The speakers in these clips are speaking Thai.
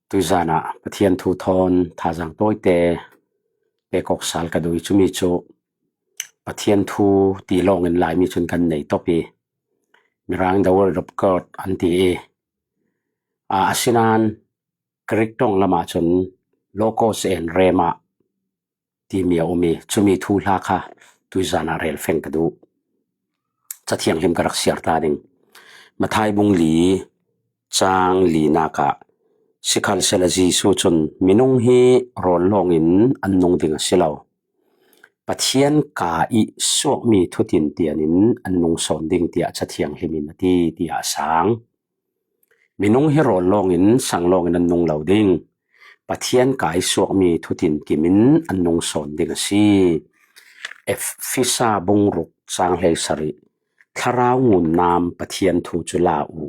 ตุยจานะปะเทียนทูทอนทาจังต้อยเตเปกอกสาลกระดุยจุมิจูปะเทียนทูตีลองเงินลายมีชนกันในตปีมีร่างดาวรบกอดอันตีอาศินานกริกตองละมาชนโลโกสเอ็นเรมาตีมีอมีจุมิทูลาคาตุยจานะเรลเฟงกระดูจะเทียงหิมกระรักเสียร์ตาดิงมาไทยบุงหลีจางหลีนากะสิขัลเซลจีสูชนมินุงฮีรอลลองอินอันนงดิงสิลาวปัทเทียนกาอิสวกมีทุตินเตียนินอันนงสอนดิงเตียจะเทียงหิมินตีเตียสังมินุงฮีรอลลองอินสังลองอินอันนงเหล่าดิงปัทเทียนกาอิสวกมีทุตินกิมินอันนงสอนดิงสิฟิซาบุงรุกจางเลสริทาราวงุนนามปัทเทียนทูจุลาอู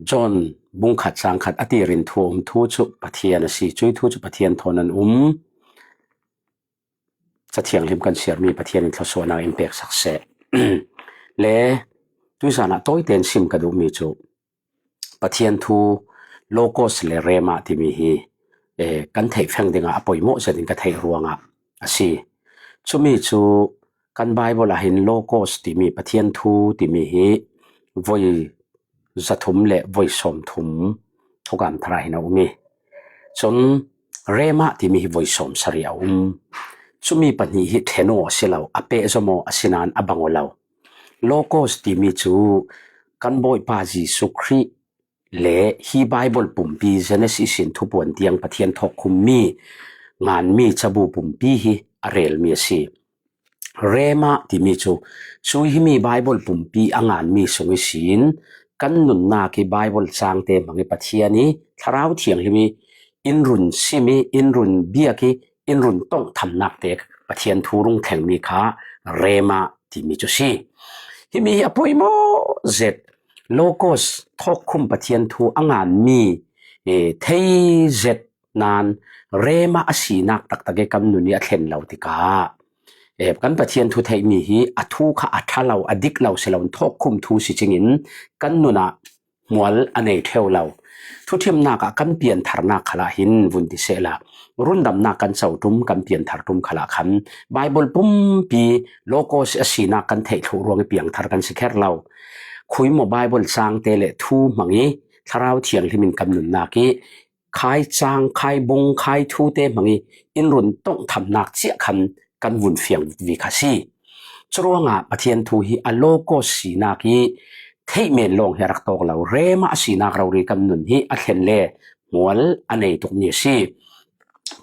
จอนบุงขัดสังขัดอติรินทูทูจุปะเทียนสิจุยทูจุปะเทียนทอนันจะเทียงลิมกันเสียมีปะเทียนทศวนาอิมเปกสักเสเลตุยสานะต้อยเตนซิมกระดูมีจุปะเทียนทูโลโกสเลเรมาที่มีฮีกันเทฟแฟงดิงอ่ะปอยโมจะดิงกันเทรวงอ่ะสิจุมีจุกันไบเบิลเห็นโลโกสที่มีปะเทียนทูที่มีฮีวจะทุ่มเละวสมทุ่มทุกการทรายนะมีจนเรมาที่มีวสมสริอาจุมีปัญหาเทโนสิเราอเปจโมอสินานอบังเราโลโกสที่มีจูกันบอยปาจิสุครีเละฮีไบเบิลปุ่มปีเจเนซิสินทุบวนเตียงปะเทียนทอกคุมมีงานมีจะบูปุ่มปีฮีอเรลมีสิเรมาที่มีจูช่วยมีไบเบิลปุ่มปีงานมีสงสินกันนุนนาคีไบเบิลจางเตมังปัทยานี้ทาราวเทียงลิมีอินรุนซิมีอินรุนเบียกีอินรุนต้องทำนักเตกปัทยานทูรุงแข่งมีขาเรมาที่มีจุสีที่มีอภัยโมเซตโลโกสทอกคุมปัทยานทูงานมีเทเซตนานเรมาอสีนักตักตะเกกันนุนีอัเทนเหล่าติกากันปะเทียนทุไทยมีฮีอัทูข้าอัฐาเราอดิกเราเสลาทอกคุมทูสิจิงินกันนุนะมวลอันเอเทวเราทุเทียมนักกันเปลี่ยนทารนักขลาหินวุนติเสลารุ่นดำนักกันเสาตุมกันเปลี่ยนทารตุมขลาขันไบเบิลปุ่มปีโลโกสอสีนักกันเทถูรวงเปลี่ยนทารกันสิแคร์เราคุยโมไบเบิลจางเตเลทูมังงี้ทาราวเทียงที่มินกำนุนนักขายจางขายบงขายทูเตมังงี้อินรุนต้องทำนักเสียขันกันวุ่นเฟียงวิคาซีจรวงปะเทียนทูฮีอโลโกสีนักฮีเทเมนลงเฮรักตอกเราเรมาสีนักเราเรียกำนุนฮีอัเทนเล่มวลอันเอตุกเนียซี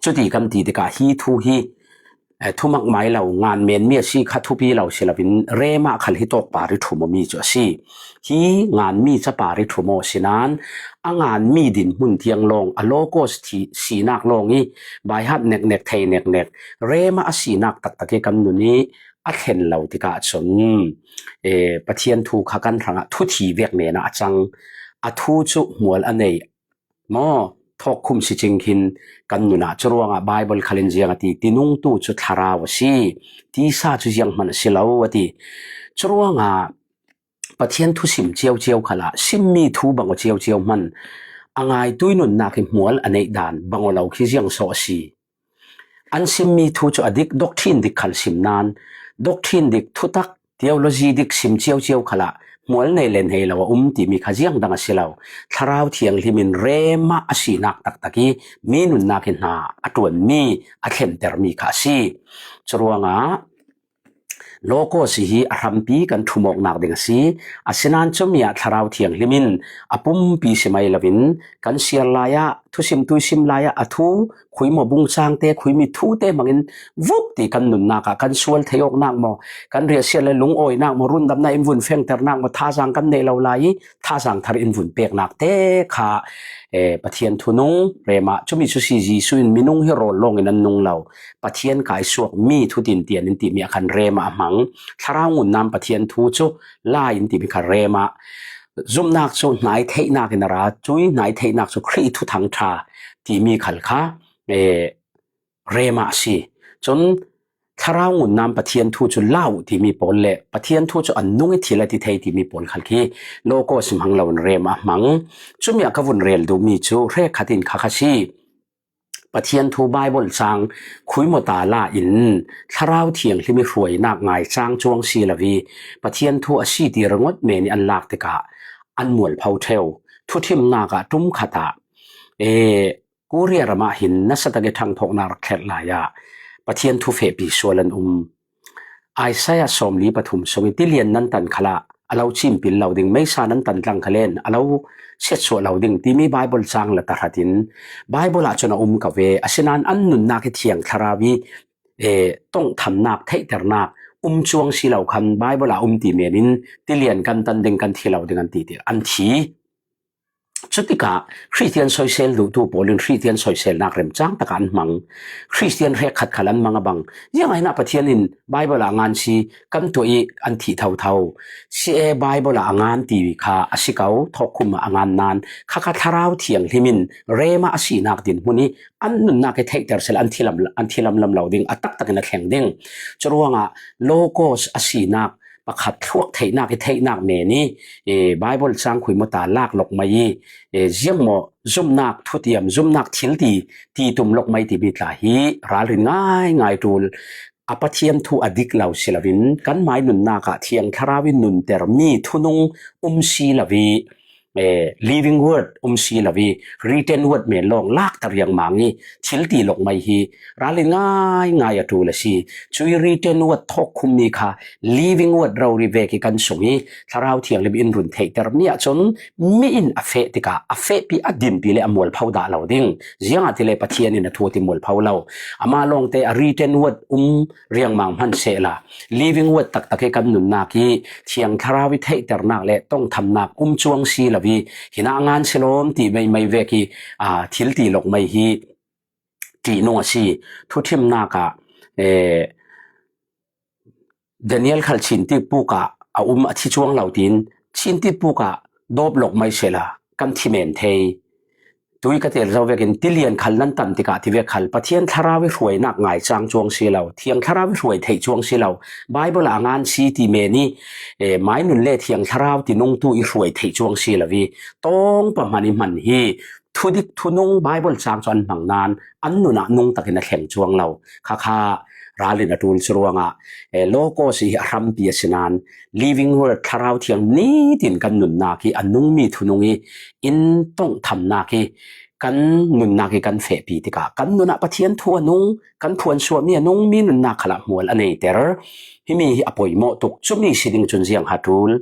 จุดที่กำตีเดกาฮีทูฮีทุมักไม้เรางานเมนเมียซีคัทุปีเราเสลวินเรมาขัลฮิตอกปาริทุมมีจ่อซีฮีงานมีจะปาริทุมสินานงานมีดินหุ่นเทียงลงอโลโกสทีสีนักลงนี้บายฮัดเนกเนกไทยเนกเนกเรมาสีนักตักตะเกกันนุนี้อัดเห็นเราติกาชนปะเทียนทูขากันทางทุทีเวียกเมนะจังอทูจุหัวอันเนยมอทอกคุมสิจิงหินกันนุนะจรวงไบเบิลคาเลนเจียงตีตินุงตูจุทาราวสีที่ซาจุยังมันสิลาวตีจรวงปะเทียนทุสิมเจียวเจียวขละสิมมีทูบังเจียวเจียวมันไงตุยนุนนักมัวอันเนดานบังเราคิดยังโซสีอันสิมมีทูจุอดิกด็อกทินดิกขัลสิมนานด็อกทินดิกทุตักเทียวโลจีดิกสิมเจียวเจียวขละมัวในเลนเฮลาวตีมีขจียงดังสิลาวทาราวเทียงที่มินเรมาอสีนักตักตะกี้มีนุนนักนาอัตวนมีอัเทนเตอร์มีขาสีจรวงโลโก้สิฮีอารัมปีกันทุมอกนักเดงสีอาศินันจมีอัทราวเทียงลิมินอปุ่มปีสิไม่ลวินกันเสียลายะทุสิมตุสิมลายะอทูคุยโมบุงจางเตคุยมีทูเตมังอินวุกตีกันนุนนักกันสวลเทยอกนักโมกันเรียเสียเลยลุงโอยนักโมรุนดำนาอินวุนเฟงเตอร์นักโมท่าจางกันเนลาวลายท่าจางทาร์อินวุนเปียกนักเตขาปะเทียนทุนงเรมาจุมีสุสีจีสุนมินุงฮิโรลงอินันนุงเราปะเทียนกายสวกมีทุดินเตียนอินติมีอาคันเรมามังทารางุนนำปะเทียนทูจุลาอินติมีคาเรมาจุมนักจุนายเทนักอินราจุยนายเทนักจุครีทุทังทาที่มีขัลคาเรมาสีจน ทารางุนน้ำปะเทียนทูจุเล่าที่มีปนเละปะเทียนทูจุอันนุ่งทีละที่ไทยที่มีปนขัดขี้โลโก้สมังเหล่าเรมามังจุมีกวุ่นเรียลดูมีจูเรขัดินขาคชีปะเทียนทูไบเบิลจางคุยมตาลาอินทาราวเทียงที่มีรวยนักไงจางจวงซีลวีปะเทียนทูอาชีดีรงดเมนิอันลากติกาอันมวลเผาเทวทุทิมนากะตุ้มขตากูเรียรมาหินนัสตะเกทังพกนารักแคลายาปะเทียนทูเฟปีสวลันไอซายาสมลีปฐุมสมิติเลียนนันตันขละอาเราชิมปิลเราดิ่งไม่ซานันตันลังคะเลนอาเราเช็ดส่วนเราดิ่งที่มีไบเบิลจางละตาหัดินไบเบิลอาจจะกเวอาศินันอันนุนนักเทียงคาราวีต้องทำนักเทเตอร์นักจวงสีเหล่าคันไบเบิลตีเมนินที่เลียนกันตันดิ่งกันที่เราดิ่งกันตีเดียอันทีชุดที่กาคริสเตียนโซเชียลดูตัวบอลินคริสเตียนโซเชียลนักเรียนจ้างตะการมังคริสเตียนเรียกขัดขลันมังบังยังไงนะปะเทียนินไบเบิลงานชีกันตัวอีอันที่เท่าเสียไบเบิลงานตีวิคาอสิเกาทอคุมงานนานข้าทาราวเทียงที่มินเรมาอสีนักดินมุนีอันนุนนักเทคเตอร์เซลอันที่ลำเหล่าดิ่งอัตักตะกันนักแข่งดิ่งจรวงอะโลโก้อสีนักประคัดทวกเทนักเทนักเมนี่ไบเบิลจางคุยมตาลากหลกไม่เจียงโมซุ่มนักทุติยมซุ่มนักทิลตีตุ่มหลกไม่ตีบิดลาฮีราลิง่ายรูลอปะเทียนทูอดิกเหล่าศิลวินกันไม้หนุนนากะเทียงทาราวินหนุนเตอร์มีทุนงศิลวีliving wordศิลวี written word เมลองลากตะเรียงมังงี้ทิลตีหลกไม่ฮีราลิง่ายรูลสิช่วย written word ทอกคุมนี้ค่ะ living word เรารีเวกิกันส่งนี้ถ้าเราเทียงเลยอินรุนเทเตอร์เนี่ยจนมีอินอเฟติกาอเฟปีอดิมปีเลอมวลเผาด่าเราดิ้งเสียงที่เลยปะเทียนินทัวติมวลเผาเราอามาลงเตอ written word เรียงมังพันเสละ living word ตักกันหนุนนักเทียงทาราวิเทเตอร์นักและต้องทำนักจวงศิลวีหินางานเชลมตีไม่เวกีทิลตีหลกไม่ฮีตีนงสีทุทิมนากะเดนิเอลขัลชินที่ปูกะอธิจวงเหล่าดินชินที่ปูกะดอบหลกไม่เชลากันที่เมนเทตุยกเตลเราเวกินติเลียนขัลนั้นตันติกาที่เวขัลปะเทียนทาราวิรวยนักไงจางจวงสีเหล่าเทียงทาราวิรวยเทจวงสีเหล่าไบเบิลงานสีที่เมนี่ไม้นุนเล่เทียงทาราวที่นงตู้อีรวยเทจวงสีเหล่าวีต้องประมาณนี้มันฮีทุนงไบเบิลจางจวนบางนานอันนุนนงตะกินแข่งจวงเราค่าราลินาตูลสรวงโลโก้สีรัมปีสินาน living word ทาราวเทียงนี้ตินกันนุนนาคีอันนุ่งมีทุนงอินต้องทำนาคีกันนุนนาคีกันเฟปีติกากันนุนปะเทียนทัวนุ่งกันทวนสวมเนี่ยนุ่งมีนุนนาขลับมัวอันนี้เตอร์ที่มีอภัยโมตุกจุดนี้สิดิงจุนเสียงฮัตูล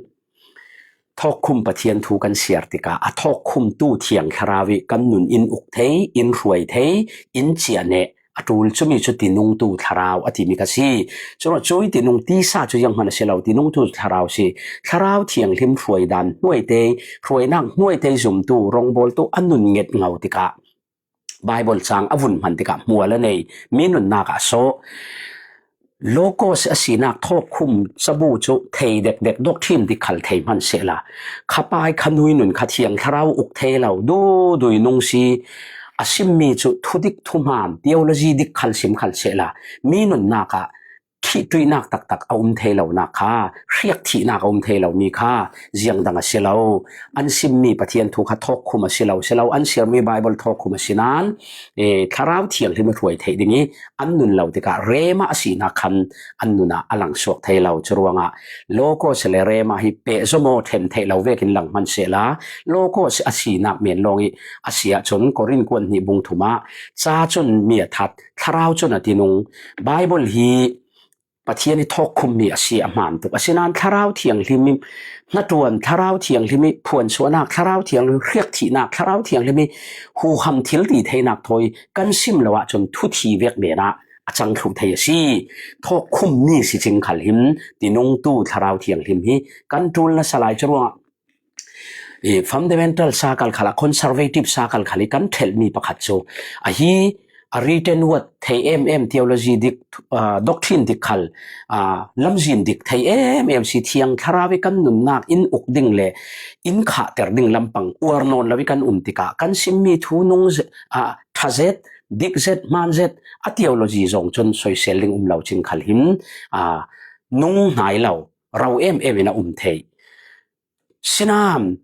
ทอกคุมปะเทียนทูกันเสียติกาทอกคุมตู้เทียงคาราวิกันนุนอินอุกเทอินรวยเทอินเจียเนตูลจุมีจุดตินุงตูทาราวอติมิกาซีจุดจุยตินุงตีซาจุยังมันเสลาวตินุงตูทาราวซีทาราวเทียงลิมรวยดันหน่วยเตรวยนักหน่วยเตจุมตูรองบอลตูอันนุนเง็ดเงาติกาไบเบิลจางอวุนมันติกามัวละเนยมีนุนนากาโซโลโก้เสียนักทอกคุมสบู่จุเทเด็กดอกทิมที่ขัลเทมันเสละข้าปายขนุยนุนขัดเทียงทาราวอุกเทเหล่าดูนุงซีอาชิมมีจุทุดิกทุมานเดียวละจีดิกขัลซิมขัลเสละมีนุนนักขี้ตุยนักตักเทเหล่านักค่ะเรียกที่นักเทเหล่ามีค่ะเจียงดังเสลาอันซิมมีปะเทียนทุกขัดทอกคุมเสลาอันเสียมีไบเบิลทอกคุมสินานทาราวเทียงที่มันรวยเทดิ่งนี้อันนุนเหล่าติกาเรมาสีนักขันอันนุนะอลังสวกเทเหล่าจรวงโลโก้เสลเรมาฮิเปซโมเทนเทเหล่าเวกินหลังมันเสลาโลโก้สีนักเมียนลงอาเซียจนกอรินกวนนิบุงทุมาจ้าจนเมียทัดทาราวจนอตินุงไบเบิลฮีปะเทียนทอกคุมมีอาชีอามันตุกอาศินันทาราวเทียงลิมินัดวนทาราวเทียงลิมิพวนสวนักทาราวเทียงเรียกที่นักทาราวเทียงลิมิหูคำทิลตีเทนักถอยกันซิมละวะจนทุทีเวกเมนะอาจังถูเทียซีทอกคุมนี่สิจิงขัลหิมตินงตู้ทาราวเทียงลิมฮีกันจูลละสลายจรวงfundamental สากลขลัก conservative สากลขลิกันเทลมีประคัตโซฮีwritten word ไทยtheology ดิกdoctrine ดิกขัลลำจินดิกไทยสิเทียงคาราวิกันนุนนักอินอุกดิ่งเลอินขาเตอร์ดิ่งลำปังอวรนนลวิกันติกากันซิมมีทูนงไท thazet dikzet manzet a theology zong chun social ling lau chin khal him nung nai lau rau em ina thei sinam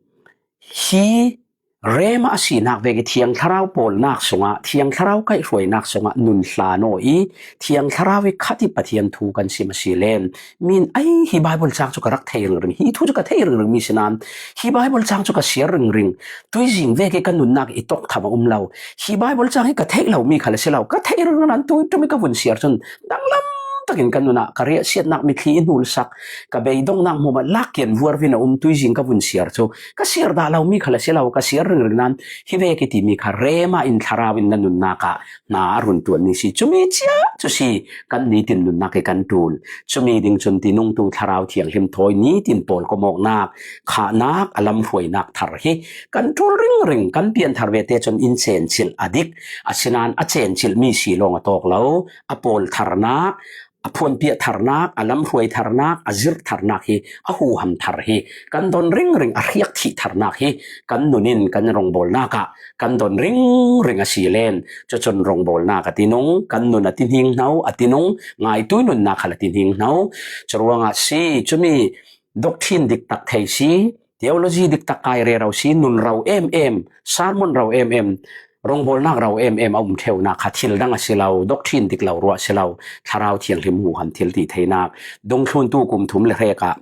hi rema asi nak vege thiang tharau pol nak sunga thiang tharau kai roi nak sunga nun hla no i thiang tharau e khati pathian thu kan sim silen min ai hi bible chang chu karak thei ring hi thu chu ka thei ring mi sinam hi bible chang chu ka share ring tui jing vege kan nun nak i tok thama lau hi bible chang hi ka thei lau mi khala se lau ka thei ring nan tu mi ka bun share chun danglam takin kanuna kariya siat nak mi khi inul sak ka beidong nak mo lakian vuarvina tui jing ka bun share chu ka share da lau mi khala se lau ka share ring nan hi ve ki ti mi kha rema in tharawin nanun naka na arun tu ni si chumi chia chu si kan ni tin nun nak kan tul chumi ding chun ti nung tu tharaw thiang him thoi ni tin pol ko mok nak kha nak alam huai nak thar hi kan tul ring kan pian thar ve te chun in chen chil adik asinan a chen chil mi si long atok lau apol tharna apon pia tharnak alam huai tharnak azir tharnak hi ahu ham thar hi kan don ring a riak thi tharnak hi kan nunin kan rong bol naka kan don ring a silen chon rong bol naka tinong kan nun atin hing nau atinong ngai tu nun na khala tin hing nau chorwanga si chumi doctrine dik tak thei si theology dik tak kai re rau si nun rau em sermon rau em rong bol nak rau em theu na khathil dang asilau doctrine dik lau ro asilau tharau thiang him hu ham thil ti theina dong thun tu kum thum le reka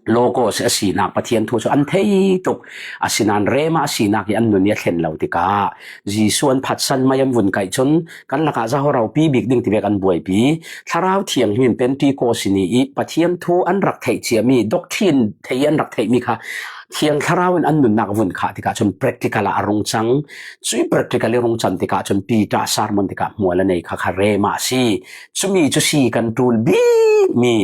logo se asina pathian thu so an thei tuk asinan rema asina ki an nunia thlen lau tika jisuan phatsan mayam vun kai chon kan laka za ho rau pi big ding ti kan buai pi tharau thiang hin pen ti ko sini i pathian thu an rak thei chiami doctrine thei an rak thei mi kha thiang tharawin an nun nak vun kha tika chon practical a arung chang chui practically rung chan tika chon pi ta sermon tika muala nei kha kha rema si chumi chu si kan tul bi mi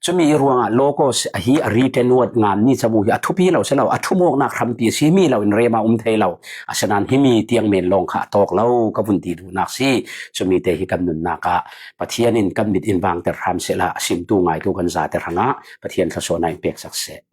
chumi ruanga logos hi written word ngam ni chamu hi athupi lo se lo athumok na kham pi si mi lo in rema thei lo asanan hi mi tiang men long kha tok lo ka bun ti du nak si chumi te hi kan nun naka pathianin kan mit in wang ter ram se la sim tu ngai tu kan za ter hanga pathian tha so nai pek sak se